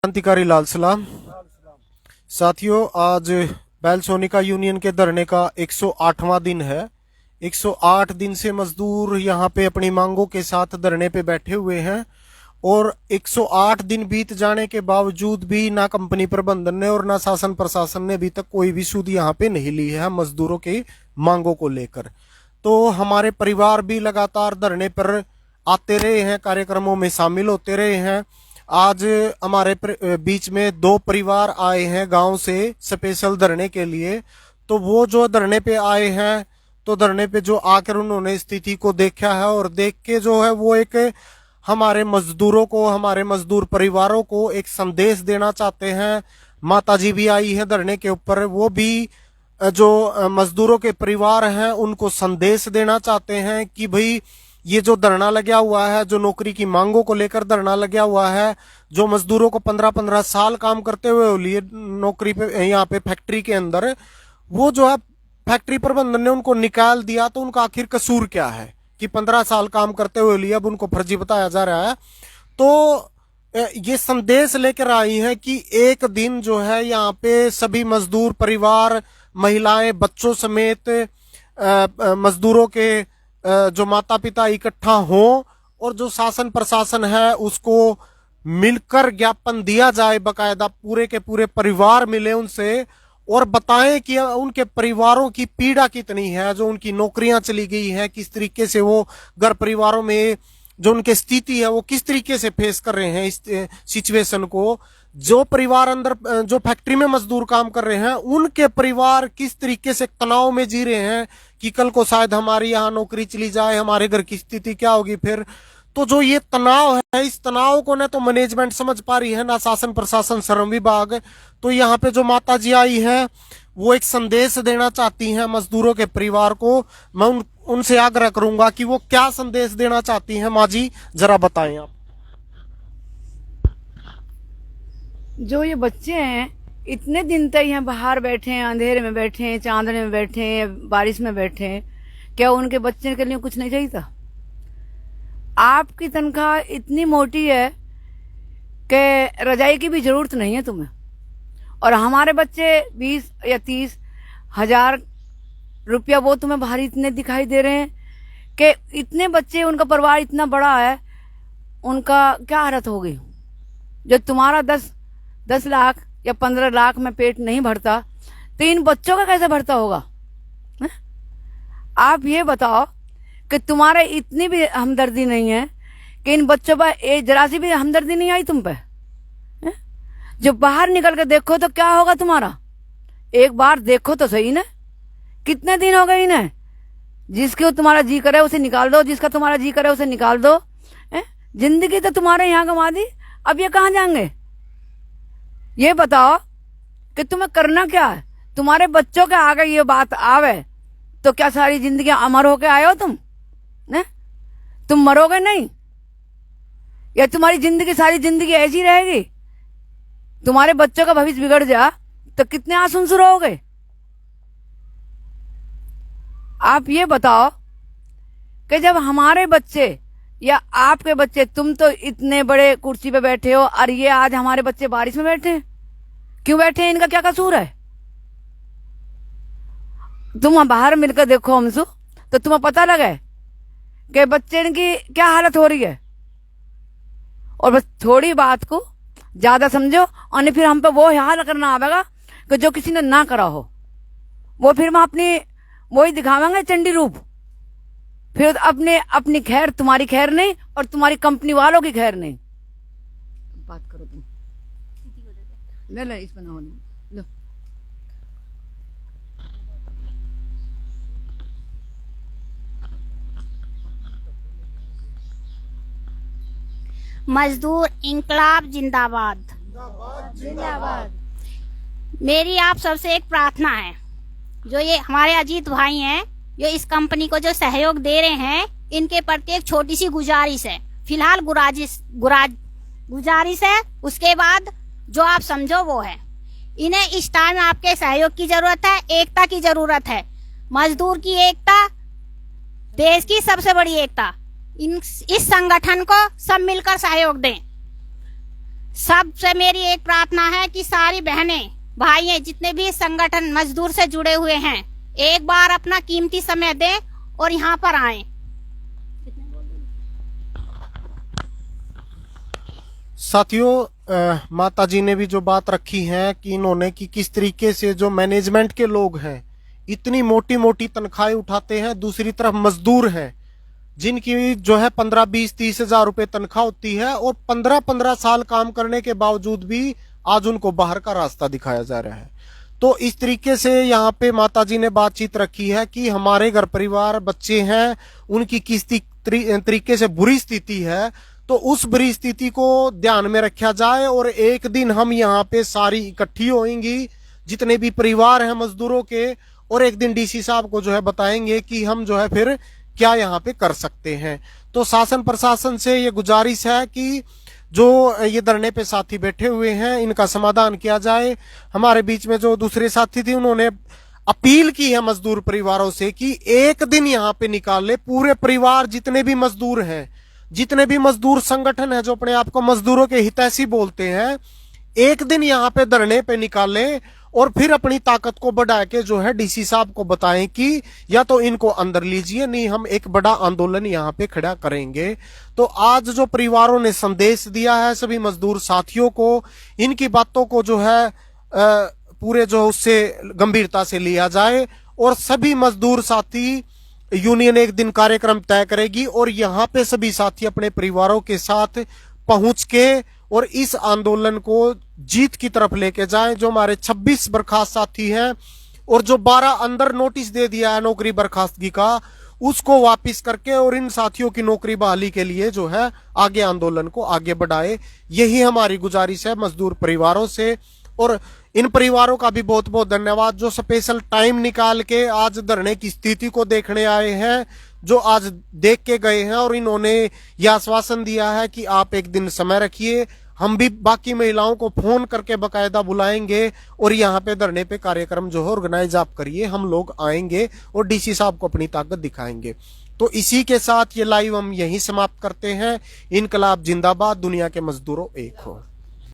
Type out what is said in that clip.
क्रांतिकारी लाल सलाम। साथियों, आज बैल सोनिका यूनियन के धरने का 108वां दिन है। 108 दिन से मजदूर यहाँ पे अपनी मांगों के साथ धरने पे बैठे हुए हैं और 108 दिन बीत जाने के बावजूद भी ना कंपनी प्रबंधन ने और ना शासन प्रशासन ने अभी तक कोई भी सुध यहाँ पे नहीं ली है मजदूरों की मांगों को लेकर। तो हमारे परिवार भी लगातार धरने पर आते रहे हैं, कार्यक्रमों में शामिल होते रहे हैं। आज हमारे बीच में 2 परिवार आए हैं गांव से स्पेशल धरने के लिए। तो वो जो धरने पे आए हैं, तो धरने पे जो आकर उन्होंने स्थिति को देखा है और देख के जो है वो एक हमारे मजदूरों को, हमारे मजदूर परिवारों को एक संदेश देना चाहते हैं। माताजी भी आई है धरने के ऊपर, वो भी जो मजदूरों के परिवार हैं उनको संदेश देना चाहते हैं कि भाई ये जो धरना लगा हुआ है, जो नौकरी की मांगों को लेकर धरना लगा हुआ है, जो मजदूरों को 15-15 साल काम करते हुए लिए नौकरी पे यहाँ पे फैक्ट्री के अंदर, वो जो है फैक्ट्री प्रबंधन ने उनको निकाल दिया। तो उनका आखिर कसूर क्या है कि 15 साल काम करते हुए लिए अब उनको फर्जी बताया जा रहा है। तो ये संदेश लेकर आई है कि एक दिन जो है यहाँ पे सभी मजदूर परिवार, महिलाएं, बच्चों समेत मजदूरों के जो माता पिता इकट्ठा हों और जो शासन प्रशासन है उसको मिलकर ज्ञापन दिया जाए, बकायदा पूरे के पूरे परिवार मिले उनसे और बताएं कि उनके परिवारों की पीड़ा कितनी है, जो उनकी नौकरियां चली गई हैं, किस तरीके से वो घर परिवारों में जो उनकी स्थिति है वो किस तरीके से फेस कर रहे हैं इस सिचुएशन को। जो परिवार अंदर जो फैक्ट्री में मजदूर काम कर रहे हैं उनके परिवार किस तरीके से तनाव में जी रहे हैं कि कल को शायद हमारी यहाँ नौकरी चली जाए, हमारे घर की स्थिति क्या होगी फिर। तो जो ये तनाव है, इस तनाव को न तो मैनेजमेंट समझ पा रही है, ना शासन प्रशासन, श्रम विभाग। तो यहाँ पे जो माता जी आई है वो एक संदेश देना चाहती हैं मजदूरों के परिवार को। मैं उनसे आग्रह करूंगा कि वो क्या संदेश देना चाहती हैं। माँ जी, जरा बताएं आप। जो ये बच्चे हैं इतने दिन तक यहाँ बाहर बैठे हैं, अंधेरे में बैठे हैं, चांदने में बैठे हैं, बारिश में बैठे हैं, क्या उनके बच्चे के लिए कुछ नहीं चाहिए था? आपकी तनख्वाह इतनी मोटी है कि रजाई की भी जरूरत नहीं है तुम्हें, और हमारे बच्चे 20 या 30 हजार रुपया वो तुम्हें भारी इतने दिखाई दे रहे हैं कि इतने बच्चे, उनका परिवार इतना बड़ा है, उनका क्या हालत हो गई। जो तुम्हारा 10 लाख या 15 लाख में पेट नहीं भरता तो इन बच्चों का कैसे भरता होगा? है? आप ये बताओ कि तुम्हारे इतनी भी हमदर्दी नहीं है कि इन बच्चों पर जरा सी भी हमदर्दी नहीं आई तुम पे? जो बाहर निकल के देखो तो क्या होगा तुम्हारा? एक बार देखो तो सही ना, कितने दिन हो गए इन्हें। जिसके तुम्हारा जी करे उसे निकाल दो, जिसका तुम्हारा जी करे उसे निकाल दो। जिंदगी तो तुम्हारे यहाँ गंवा दी, अब ये कहाँ जाएंगे? ये बताओ कि तुम्हें करना क्या है? तुम्हारे बच्चों के आगे ये बात आवे तो क्या सारी जिंदगी अमर होके आए हो तुम? ने? तुम मरोगे नहीं, या तुम्हारी जिंदगी सारी जिंदगी ऐसी रहेगी? तुम्हारे बच्चों का भविष्य बिगड़ जा तो कितने आंसू रहोगे? आप ये बताओ कि जब हमारे बच्चे या आपके बच्चे, तुम तो इतने बड़े कुर्सी पे बैठे हो और ये आज हमारे बच्चे बारिश में बैठे हैं, क्यों बैठे हैं? इनका क्या कसूर है? तुम बाहर मिलकर देखो हमसे तो तुम्हें पता लगे कि बच्चे की क्या हालत हो रही है। और बस थोड़ी बात को ज्यादा समझो और फिर हम पे वो हाल करना आवेगा कि जो किसी ने ना करा हो, वो फिर हम अपनी वही दिखावेंगे चंडी रूप। फिर अपनी खैर तुम्हारी खैर नहीं और तुम्हारी कंपनी वालों की खैर नहीं। बात करो तुम। ले इस पर ना होने लो। मजदूर इंकलाब जिंदाबाद जिंदाबाद। मेरी आप सबसे एक प्रार्थना है, जो ये हमारे अजीत भाई हैं, जो इस कंपनी को जो सहयोग दे रहे हैं, इनके प्रति एक छोटी सी गुजारिश है। फिलहाल गुजारिश है, उसके बाद जो आप समझो वो है। इन्हें इस टाइम आपके सहयोग की जरूरत है, एकता की जरूरत है। मजदूर की एकता देश की सबसे बड़ी एकता। इस संगठन को सब मिलकर सहयोग दें। सबसे मेरी एक प्रार्थना है कि सारी बहनें भाई हैं जितने भी संगठन मजदूर से जुड़े हुए हैं, एक बार अपना कीमती समय दें और यहाँ पर आएं। साथियों, माता जी ने भी जो बात रखी है कि इन्होंने कि किस तरीके से जो मैनेजमेंट के लोग हैं इतनी मोटी मोटी तनख्वाहें उठाते हैं, दूसरी तरफ मजदूर हैं जिनकी जो है 15, 20, 30 हजार रुपए तनख्वाह होती है और 15 साल काम करने के बावजूद भी आज उनको बाहर का रास्ता दिखाया जा रहा है। तो इस तरीके से यहाँ पे माता जी ने बातचीत रखी है कि हमारे घर परिवार बच्चे हैं, उनकी किस तरीके से बुरी स्थिति है, तो उस बुरी स्थिति को ध्यान में रखा जाए और एक दिन हम यहाँ पे सारी इकट्ठी होंगी जितने भी परिवार हैं मजदूरों के, और एक दिन डीसी साहब को जो है बताएंगे कि हम जो है फिर क्या यहाँ पे कर सकते हैं। तो शासन प्रशासन से ये गुजारिश है कि जो ये धरने पे साथी बैठे हुए हैं इनका समाधान किया जाए। हमारे बीच में जो दूसरे साथी थे उन्होंने अपील की है मजदूर परिवारों से कि एक दिन यहाँ पे निकाल ले पूरे परिवार, जितने भी मजदूर हैं, जितने भी मजदूर संगठन है जो अपने आप को मजदूरों के हितैषी बोलते हैं, एक दिन यहाँ पे धरने पे निकालें और फिर अपनी ताकत को बढ़ा के जो है डीसी साहब को बताएं कि या तो इनको अंदर लीजिए, नहीं हम एक बड़ा आंदोलन यहाँ पे खड़ा करेंगे। तो आज जो परिवारों ने संदेश दिया है सभी मजदूर साथियों को, इनकी बातों को जो है पूरे जो उससे गंभीरता से लिया जाए और सभी मजदूर साथी यूनियन एक दिन कार्यक्रम तय करेगी और यहाँ पे सभी साथी अपने परिवारों के साथ पहुंच के और इस आंदोलन को जीत की तरफ लेके जाएं। जो हमारे 26 बर्खास्त साथी हैं और जो 12 अंदर नोटिस दे दिया है नौकरी बर्खास्तगी का, उसको वापस करके और इन साथियों की नौकरी बहाली के लिए जो है आगे आंदोलन को आगे बढ़ाए। यही हमारी गुजारिश है मजदूर परिवारों से। और इन परिवारों का भी बहुत बहुत धन्यवाद जो स्पेशल टाइम निकाल के आज धरने की स्थिति को देखने आए हैं, जो आज देख के गए हैं और इन्होंने यह आश्वासन दिया है कि आप एक दिन समय रखिए, हम भी बाकी महिलाओं को फोन करके बकायदा बुलाएंगे और यहाँ पे धरने पे कार्यक्रम जो है ऑर्गेनाइज आप करिए, हम लोग आएंगे और डीसी साहब को अपनी ताकत दिखाएंगे। तो इसी के साथ ये लाइव हम यहीं समाप्त करते हैं। इनकलाब जिंदाबाद, दुनिया के मजदूरों एक हो।